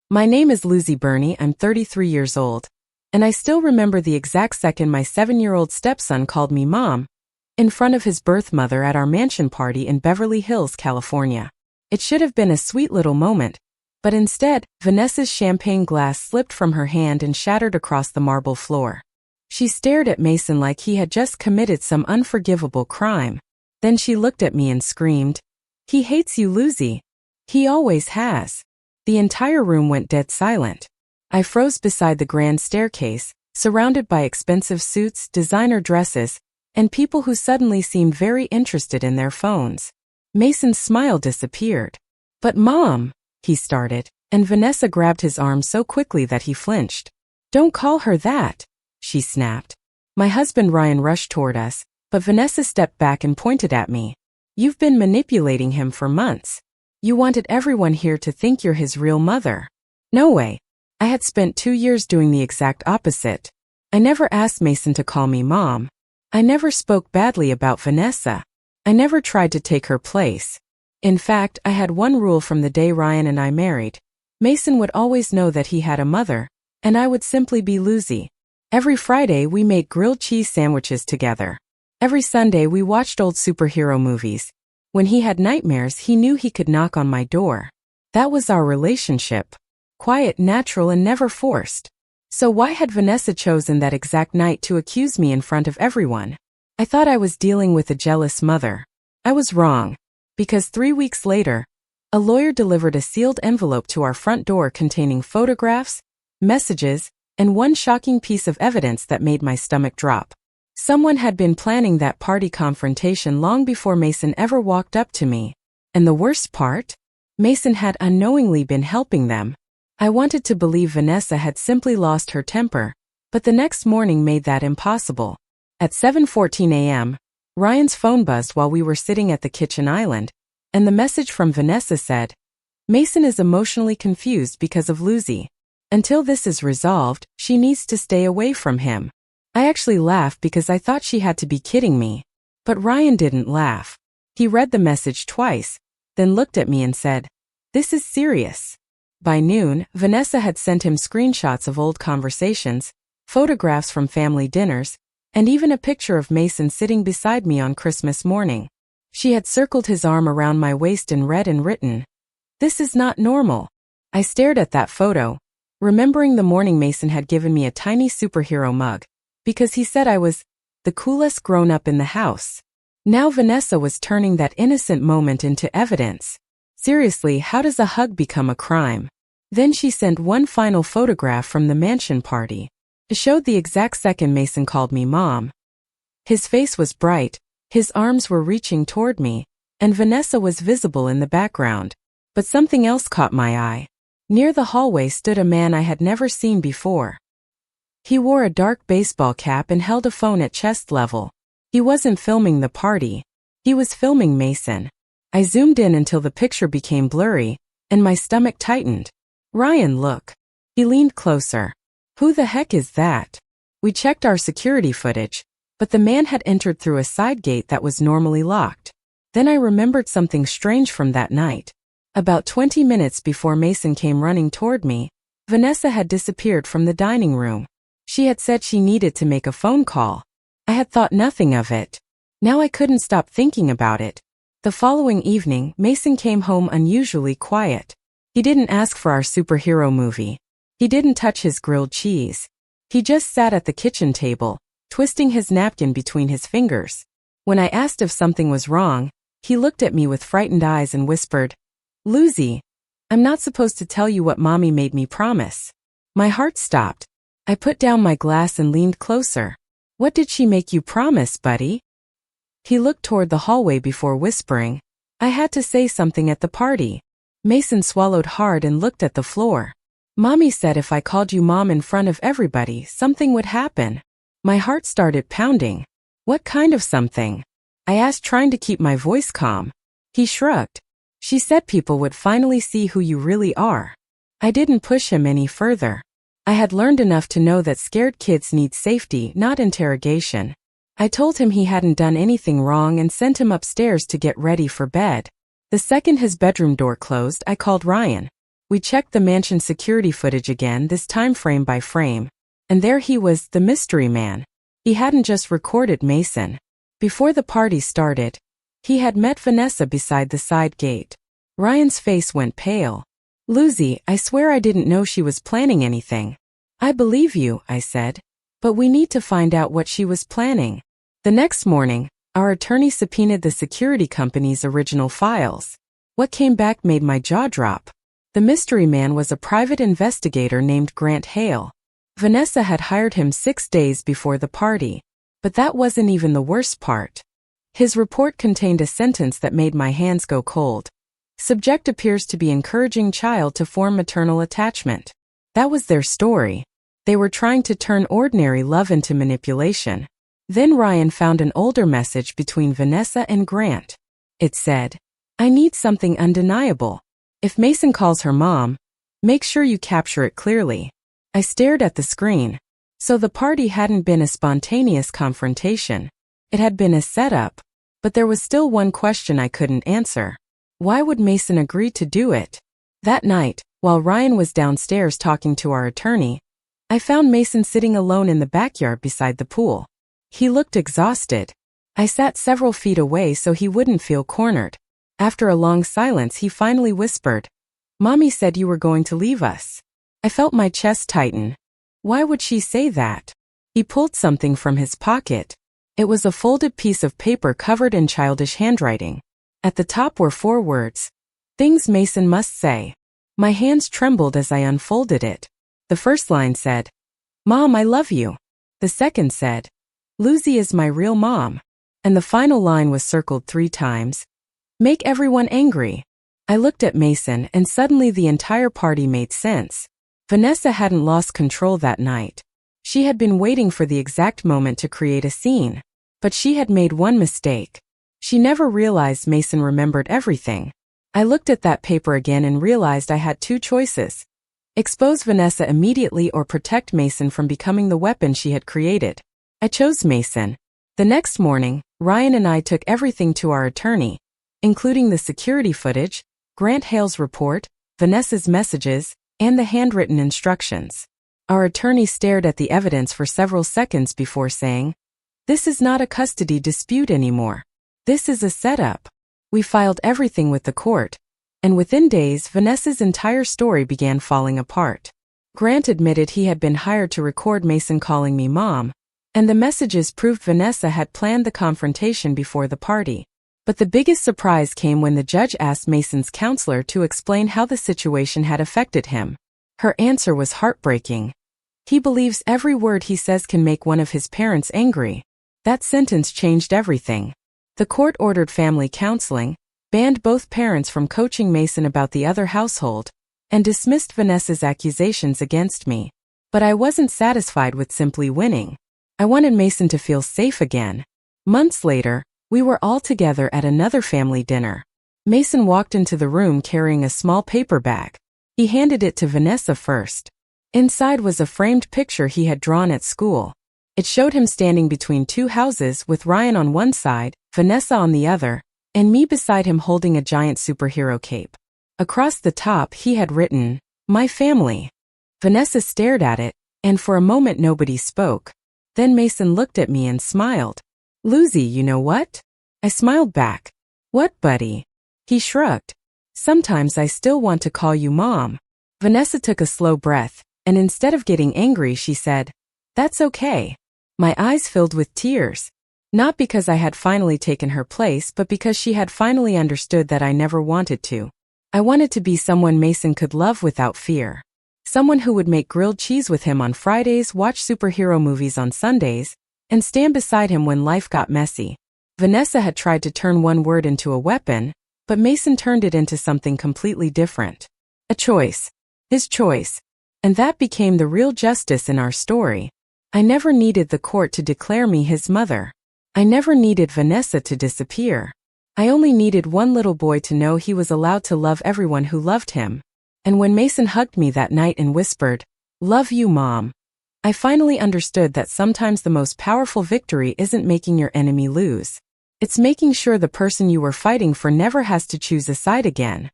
My name is Losy Berny, I'm 33 years old. And I still remember the exact second my 7-year-old stepson called me Mom, in front of his birth mother at our mansion party in Beverly Hills, California. It should have been a sweet little moment, but instead, Vanessa's champagne glass slipped from her hand and shattered across the marble floor. She stared at Mason like he had just committed some unforgivable crime. Then she looked at me and screamed, "He hates you, Losy. He always has." The entire room went dead silent. I froze beside the grand staircase, surrounded by expensive suits, designer dresses, and people who suddenly seemed very interested in their phones. Mason's smile disappeared. "But Mom," he started, and Vanessa grabbed his arm so quickly that he flinched. "Don't call her that," she snapped. My husband Ryan rushed toward us, but Vanessa stepped back and pointed at me. "You've been manipulating him for months. You wanted everyone here to think you're his real mother." No way. I had spent 2 years doing the exact opposite. I never asked Mason to call me Mom. I never spoke badly about Vanessa. I never tried to take her place. In fact, I had one rule from the day Ryan and I married. Mason would always know that he had a mother, and I would simply be Losy. Every Friday we made grilled cheese sandwiches together. Every Sunday we watched old superhero movies. When he had nightmares, he knew he could knock on my door. That was our relationship. Quiet, natural, and never forced. So why had Vanessa chosen that exact night to accuse me in front of everyone? I thought I was dealing with a jealous mother. I was wrong. Because 3 weeks later, a lawyer delivered a sealed envelope to our front door containing photographs, messages, and one shocking piece of evidence that made my stomach drop. Someone had been planning that party confrontation long before Mason ever walked up to me. And the worst part? Mason had unknowingly been helping them. I wanted to believe Vanessa had simply lost her temper, but the next morning made that impossible. At 7:14 a.m., Ryan's phone buzzed while we were sitting at the kitchen island, and the message from Vanessa said, "Mason is emotionally confused because of Losy. Until this is resolved, she needs to stay away from him." I actually laughed because I thought she had to be kidding me. But Ryan didn't laugh. He read the message twice, then looked at me and said, "This is serious." By noon, Vanessa had sent him screenshots of old conversations, photographs from family dinners, and even a picture of Mason sitting beside me on Christmas morning. She had circled his arm around my waist and read and written, "This is not normal." I stared at that photo, remembering the morning Mason had given me a tiny superhero mug, because he said I was the coolest grown-up in the house. Now Vanessa was turning that innocent moment into evidence. Seriously, how does a hug become a crime? Then she sent one final photograph from the mansion party. It showed the exact second Mason called me Mom. His face was bright, his arms were reaching toward me, and Vanessa was visible in the background. But something else caught my eye. Near the hallway stood a man I had never seen before. He wore a dark baseball cap and held a phone at chest level. He wasn't filming the party. He was filming Mason. I zoomed in until the picture became blurry, and my stomach tightened. "Ryan, look." He leaned closer. "Who the heck is that?" We checked our security footage, but the man had entered through a side gate that was normally locked. Then I remembered something strange from that night. About 20 minutes before Mason came running toward me, Vanessa had disappeared from the dining room. She had said she needed to make a phone call. I had thought nothing of it. Now I couldn't stop thinking about it. The following evening, Mason came home unusually quiet. He didn't ask for our superhero movie. He didn't touch his grilled cheese. He just sat at the kitchen table, twisting his napkin between his fingers. When I asked if something was wrong, he looked at me with frightened eyes and whispered, "Losy, I'm not supposed to tell you what Mommy made me promise." My heart stopped. I put down my glass and leaned closer. "What did she make you promise, buddy?" He looked toward the hallway before whispering, "I had to say something at the party." Mason swallowed hard and looked at the floor. "Mommy said if I called you Mom in front of everybody, something would happen." My heart started pounding. "What kind of something?" I asked, trying to keep my voice calm. He shrugged. "She said people would finally see who you really are." I didn't push him any further. I had learned enough to know that scared kids need safety, not interrogation. I told him he hadn't done anything wrong and sent him upstairs to get ready for bed. The second his bedroom door closed, I called Ryan. We checked the mansion security footage again, this time frame by frame. And there he was, the mystery man. He hadn't just recorded Mason. Before the party started, he had met Vanessa beside the side gate. Ryan's face went pale. "Losy, I swear I didn't know she was planning anything." "I believe you," I said. "But we need to find out what she was planning." The next morning, our attorney subpoenaed the security company's original files. What came back made my jaw drop. The mystery man was a private investigator named Grant Hale. Vanessa had hired him 6 days before the party. But that wasn't even the worst part. His report contained a sentence that made my hands go cold. Subject appears to be encouraging child to form maternal attachment. That was their story. They were trying to turn ordinary love into manipulation. Then Ryan found an older message between Vanessa and Grant. It said, "I need something undeniable. If Mason calls her mom, make sure you capture it clearly." I stared at the screen. So the party hadn't been a spontaneous confrontation. It had been a setup. But there was still one question I couldn't answer. Why would Mason agree to do it? That night, while Ryan was downstairs talking to our attorney, I found Mason sitting alone in the backyard beside the pool. He looked exhausted. I sat several feet away so he wouldn't feel cornered. After a long silence, he finally whispered, "Mommy said you were going to leave us." I felt my chest tighten. Why would she say that? He pulled something from his pocket. It was a folded piece of paper covered in childish handwriting. At the top were 4 words. Things Mason must say. My hands trembled as I unfolded it. The first line said, "Mom, I love you." The second said, "Losy is my real mom." And the final line was circled 3 times. "Make everyone angry." I looked at Mason and suddenly the entire party made sense. Vanessa hadn't lost control that night. She had been waiting for the exact moment to create a scene. But she had made one mistake. She never realized Mason remembered everything. I looked at that paper again and realized I had 2 choices. Expose Vanessa immediately or protect Mason from becoming the weapon she had created. I chose Mason. The next morning, Ryan and I took everything to our attorney, including the security footage, Grant Hale's report, Vanessa's messages, and the handwritten instructions. Our attorney stared at the evidence for several seconds before saying, "This is not a custody dispute anymore. This is a setup." We filed everything with the court, and within days Vanessa's entire story began falling apart. Grant admitted he had been hired to record Mason calling me mom, and the messages proved Vanessa had planned the confrontation before the party. But the biggest surprise came when the judge asked Mason's counselor to explain how the situation had affected him. Her answer was heartbreaking. "He believes every word he says can make one of his parents angry." That sentence changed everything. The court ordered family counseling, banned both parents from coaching Mason about the other household, and dismissed Vanessa's accusations against me. But I wasn't satisfied with simply winning. I wanted Mason to feel safe again. Months later, we were all together at another family dinner. Mason walked into the room carrying a small paper bag. He handed it to Vanessa first. Inside was a framed picture he had drawn at school. It showed him standing between 2 houses with Ryan on one side, Vanessa on the other, and me beside him holding a giant superhero cape. Across the top he had written, "My family." Vanessa stared at it, and for a moment nobody spoke. Then Mason looked at me and smiled. "Losy, you know what?" I smiled back. "What, buddy?" He shrugged. "Sometimes I still want to call you mom." Vanessa took a slow breath, and instead of getting angry she said, "That's okay." My eyes filled with tears. Not because I had finally taken her place, but because she had finally understood that I never wanted to. I wanted to be someone Mason could love without fear. Someone who would make grilled cheese with him on Fridays, watch superhero movies on Sundays, and stand beside him when life got messy. Vanessa had tried to turn one word into a weapon, but Mason turned it into something completely different. A choice. His choice. And that became the real justice in our story. I never needed the court to declare me his mother. I never needed Vanessa to disappear. I only needed one little boy to know he was allowed to love everyone who loved him. And when Mason hugged me that night and whispered, "Love you, Mom," I finally understood that sometimes the most powerful victory isn't making your enemy lose. It's making sure the person you were fighting for never has to choose a side again.